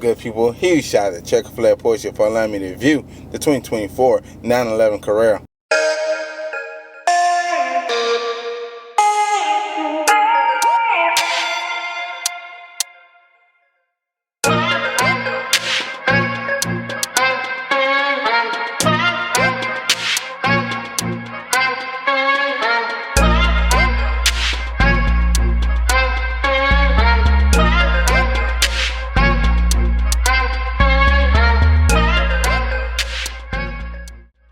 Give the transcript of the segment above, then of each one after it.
good people? Huge shout out to Checker Flair Porsche for allowing me to review the 2024 911 Carrera.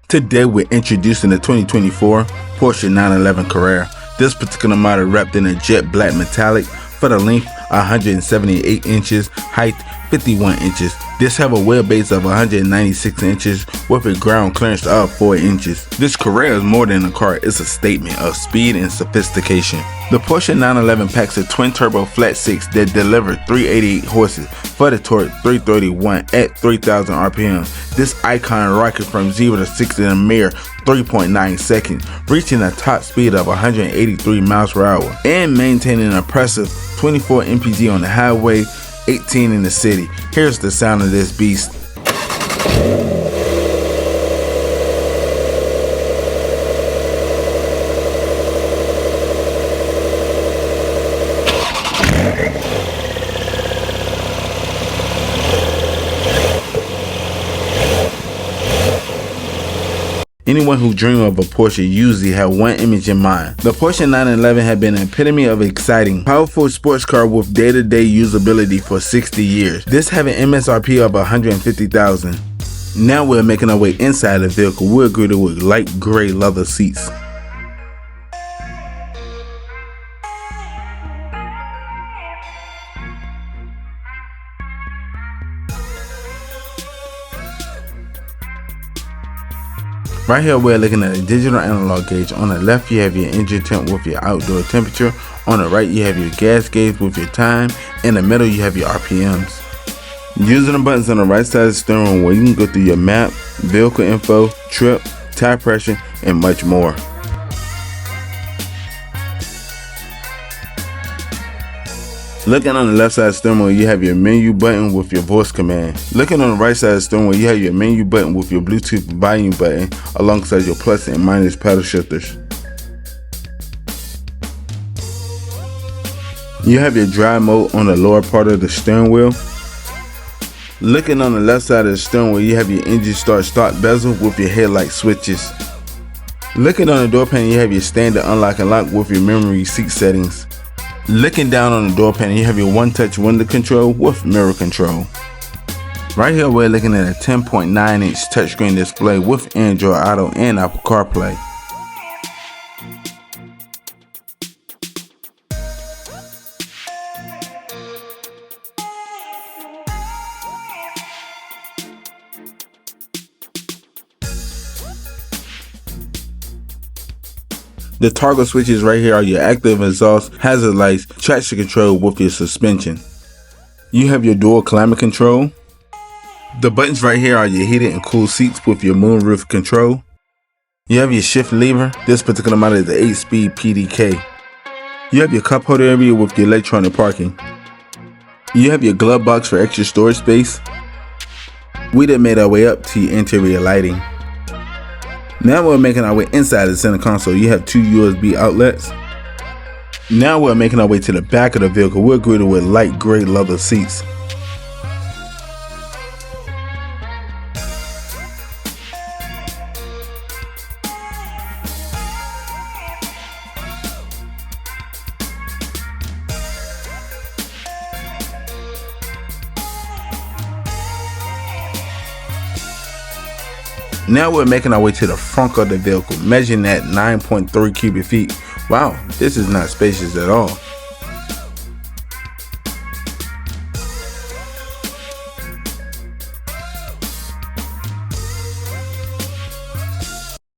Today we're introducing the 2024 Porsche 911 Carrera. This particular model wrapped in a jet black metallic for the length 178 inches, height 51 inches. This have a wheelbase of 196 inches with a ground clearance of 4 inches. This Carrera is more than a car, it's a statement of speed and sophistication. The Porsche 911 packs a twin-turbo flat 6 that delivers 388 horses for the torque 331 at 3,000 RPM. This icon rocket from 0 to 60 in a mere 3.9 seconds, reaching a top speed of 183 miles per hour and maintaining an impressive 24 mpg on the highway, 18 in the city. Here's the sound of this beast. Anyone who dreams of a Porsche usually have one image in mind. The Porsche 911 has been an epitome of exciting, powerful sports car with day-to-day usability for 60 years. This have an MSRP of $150,000. Now we're making our way inside the vehicle. We're greeted with light gray leather seats. Right here we're looking at a digital analog gauge. On the left you have your engine temp with your outdoor temperature. On the right you have your gas gauge with your time. In the middle you have your RPMs. Using the buttons on the right side of the steering wheel, you can go through your map, vehicle info, trip, tire pressure, and much more. Looking on the left side of the steering wheel, you have your menu button with your voice command. Looking on the right side of the steering wheel, you have your menu button with your Bluetooth volume button alongside your plus and minus paddle shifters. You have your drive mode on the lower part of the steering wheel. Looking on the left side of the steering wheel, you have your engine start bezel with your headlight switches. Looking on the door panel, you have your standard unlock and lock with your memory seat settings. Looking down on the door panel, you have your one-touch window control with mirror control. Right here we're looking at a 10.9-inch touchscreen display with Android Auto and Apple CarPlay. The toggle switches right here are your active exhaust, hazard lights, traction control with your suspension. You have your dual climate control. The buttons right here are your heated and cool seats with your moonroof control. You have your shift lever. This particular model is the 8-speed PDK. You have your cup holder area with your electronic parking. You have your glove box for extra storage space. We then made our way up to your interior lighting. Now we're making our way inside the center console. You have 2 USB outlets. Now we're making our way to the back of the vehicle. We're greeted with light gray leather seats. Now we're making our way to the front of the vehicle, measuring at 9.3 cubic feet. Wow, this is not spacious at all.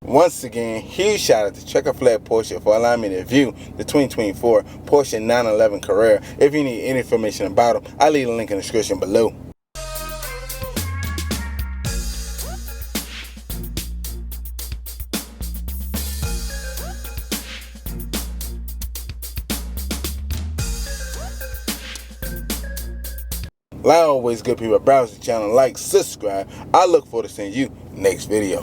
Once again, huge shout out to Checker Flair Porsche for allowing me to review the 2024 Porsche 911 Carrera. If you need any information about them, I'll leave a link in the description below. Like always, good people, browse the channel, like, subscribe. I look forward to seeing you next video.